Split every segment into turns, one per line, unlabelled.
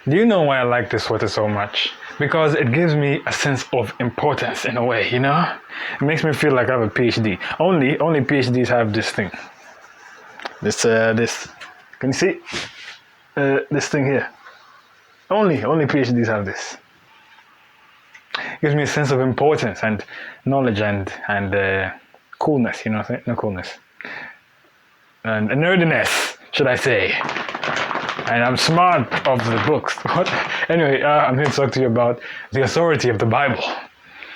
Do you know why I like this sweater so much? Because it gives me a sense of importance in a way, you know? It makes me feel like I have a PhD. Only PhDs have this thing. This. Can you see? This thing here. Only PhDs have this. It gives me a sense of importance and knowledge and coolness, you know, no coolness. And nerdiness, should I say. And I'm smart of the books. What? Anyway, I'm here to talk to you about the authority of the Bible,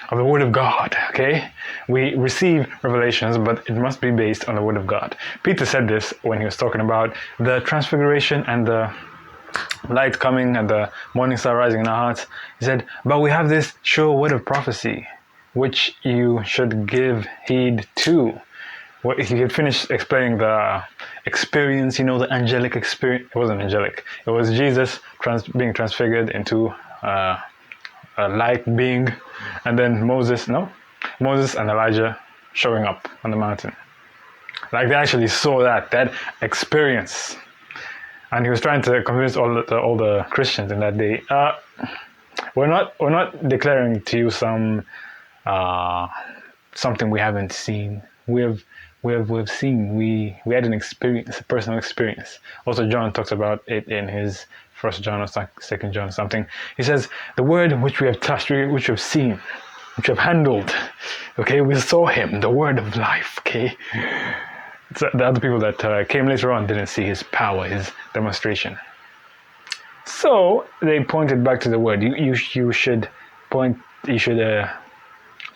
of the Word of God, okay? We receive revelations, but it must be based on the Word of God. Peter said this when he was talking about the transfiguration and the light coming and the morning star rising in our hearts. He said, but we have this sure word of prophecy, which you should give heed to. Well, he had finished explaining the experience, you know, the angelic experience. It wasn't angelic. It was Jesus being transfigured into a light being, and then Moses and Elijah showing up on the mountain. Like they actually saw that experience. And he was trying to convince all the Christians in that day. We're not declaring to you something we haven't seen. We've seen. We had an experience, a personal experience. Also, John talks about it in his 1 John or 2 John or something. He says, the word which we have touched, which we have seen, which we have handled. Okay, we saw him, the word of life. Okay. So the other people that came later on didn't see his power, his demonstration. So they pointed back to the word. You should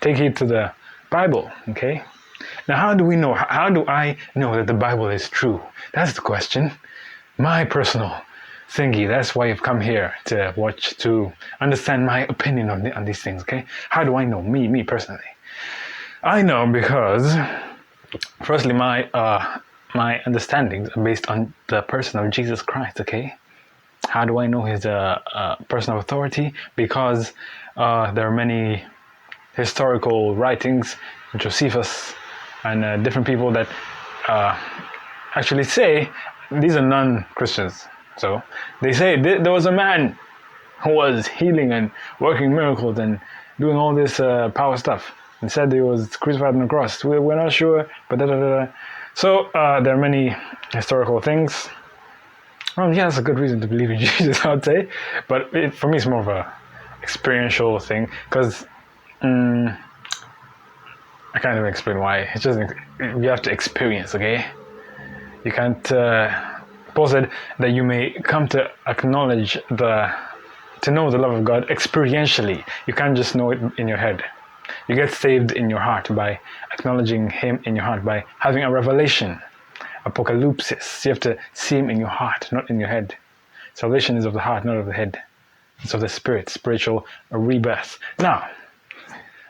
take heed to the Bible. Okay. Now, how do we know? How do I know that the Bible is true? That's the question. My personal thingy. That's why I've come here to understand my opinion on these things. Okay. How do I know? Me personally. I know because, firstly, my understandings are based on the person of Jesus Christ. Okay. How do I know his person of authority? Because there are many historical writings, Josephus, and different people that actually say, these are non-Christians, so they say there was a man who was healing and working miracles and doing all this power stuff, and said he was crucified on the cross. We're not sure, but So there are many historical things. Well, yeah, that's a good reason to believe in Jesus, I would say, but for me it's more of a experiential thing, because I can't even explain why. It's just you have to experience, okay? You can't. Paul said that you may come to acknowledge to know the love of God experientially. You can't just know it in your head. You get saved in your heart by acknowledging Him in your heart, by having a revelation, apocalypsis. You have to see Him in your heart, not in your head. Salvation is of the heart, not of the head. It's of the spirit, spiritual rebirth. Now,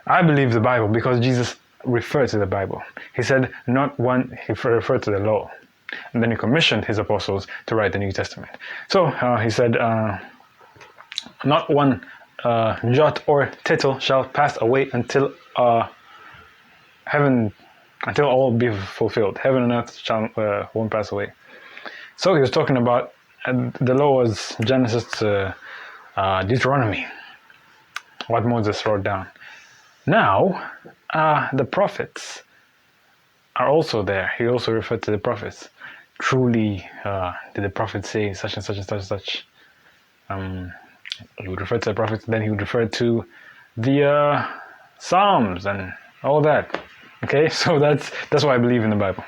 I believe the Bible because Jesus referred to the Bible. He said, not one, he referred to the law. And then he commissioned his apostles to write the New Testament. So he said, not one jot or tittle shall pass away until until all be fulfilled. Heaven and earth won't pass away. So he was talking about, the law was Genesis to Deuteronomy, what Moses wrote down. Now, the prophets are also there. He also referred to the prophets. Truly, did the prophet say such and such and such and such? He would refer to the prophets, then he would refer to the Psalms and all that. Okay, so that's why I believe in the Bible,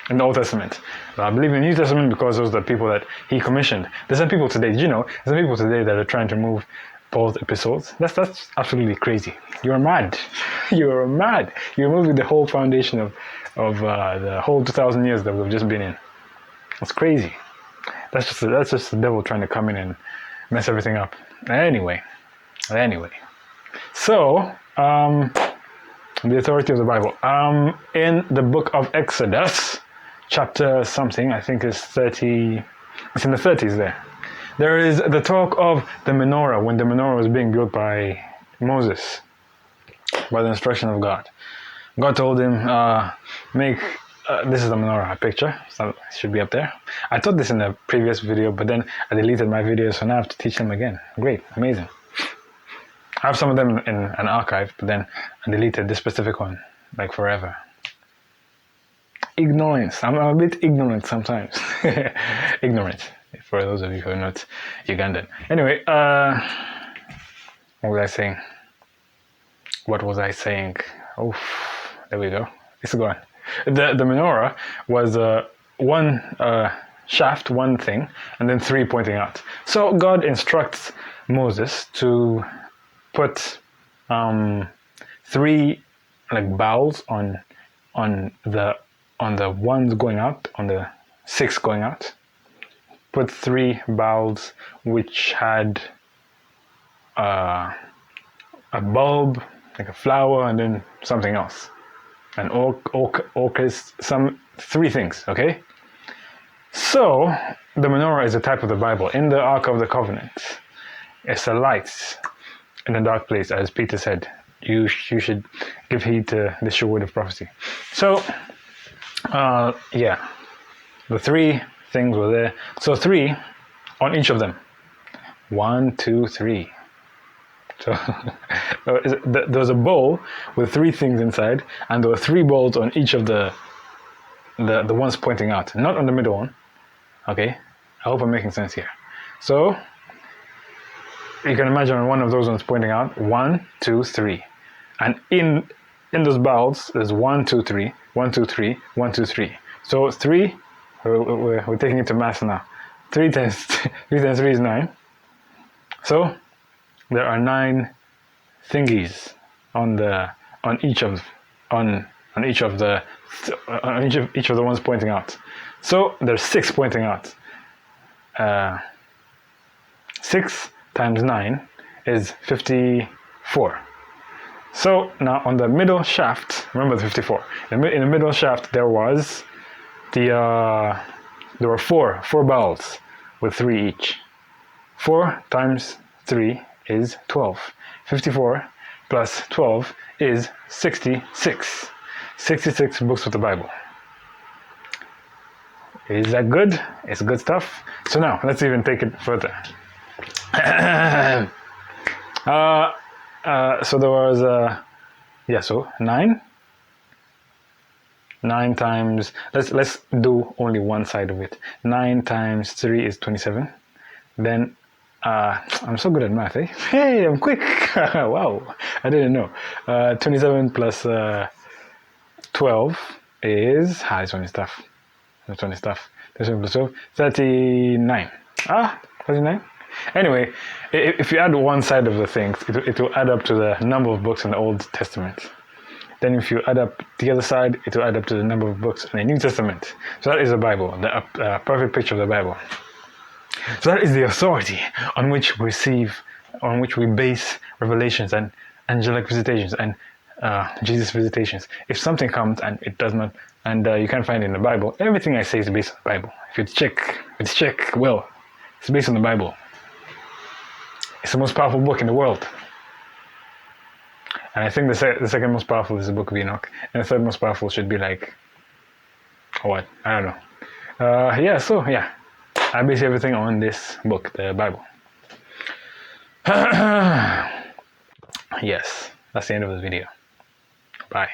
in the Old Testament. I believe in the New Testament because those are the people that he commissioned. There's some people today, there's some people today that are trying to move Paul's epistles. That's absolutely crazy. You're mad. You're mad. You're moving the whole foundation of the whole 2,000 years that we've just been in. It's crazy. That's just the devil trying to come in and mess everything up. Anyway. So, the authority of the Bible. In the book of Exodus, chapter something, I think it's 30. It's in the 30s there. There is the talk of the menorah, when the menorah was being built by Moses, by the instruction of God. God told him, make this is the menorah picture, so it should be up there. I taught this in a previous video, but then I deleted my videos, so now I have to teach them again. Great, amazing. I have some of them in an archive, but then I deleted this specific one, like forever. Ignorance. I'm a bit ignorant sometimes. Ignorant, for those of you who are not Ugandan. Anyway, what was I saying? What was I saying? Oh, there we go. It's gone. The menorah was one shaft, one thing, and then three pointing out. So God instructs Moses to put three like bowls on the ones going out, on the six going out. Put three bowls which had a bulb, like a flower, and then something else. And some three things, okay? So the menorah is a type of the Bible. In the Ark of the Covenant, it's a light in a dark place, as Peter said. You should give heed to this your word of prophecy. So, yeah, the three things were there. So three on each of them. 1, 2, 3. So there was a bowl with three things inside, and there were three bowls on each of the ones pointing out, not on the middle one. Okay, I hope I'm making sense here. So you can imagine one of those ones pointing out 1, 2, 3, and in those bowls there's 1, 2, 3, 1, 2, 3, 1, 2, 3. So three. We're taking it to math now. 3 times 3 is 9. So there are 9 thingies on each of the ones pointing out. So there's 6 pointing out. 6 times 9 is 54. So now on the middle shaft, remember the 54. In the middle shaft there was there were four bowls with 3 each. 4 times 3 is 12. 54 plus 12 is 66. 66 books of the Bible. Is that good? It's good stuff. So now, let's even take it further. So there was, so 9. 9 times, let's do only one side of it. 9 times 3 is 27. Then I'm so good at math, eh? Hey, I'm quick. Wow, I didn't know. 27 plus 12 is, this one is tough. 27 plus 12, 39. 39. Anyway, if you add one side of the things, it will add up to the number of books in the Old Testament. Then if you add up the other side, it will add up to the number of books in the New Testament. So that is the Bible, the perfect picture of the Bible. So that is the authority on which we base revelations and angelic visitations and Jesus visitations. If something comes and it does not, and you can't find it in the Bible, everything I say is based on the Bible. If you check well, it's based on the Bible. It's the most powerful book in the world. And I think the second most powerful is the Book of Enoch, and the third most powerful should be like, what? I don't know. I base everything on this book, the Bible. Yes, that's the end of the video. Bye.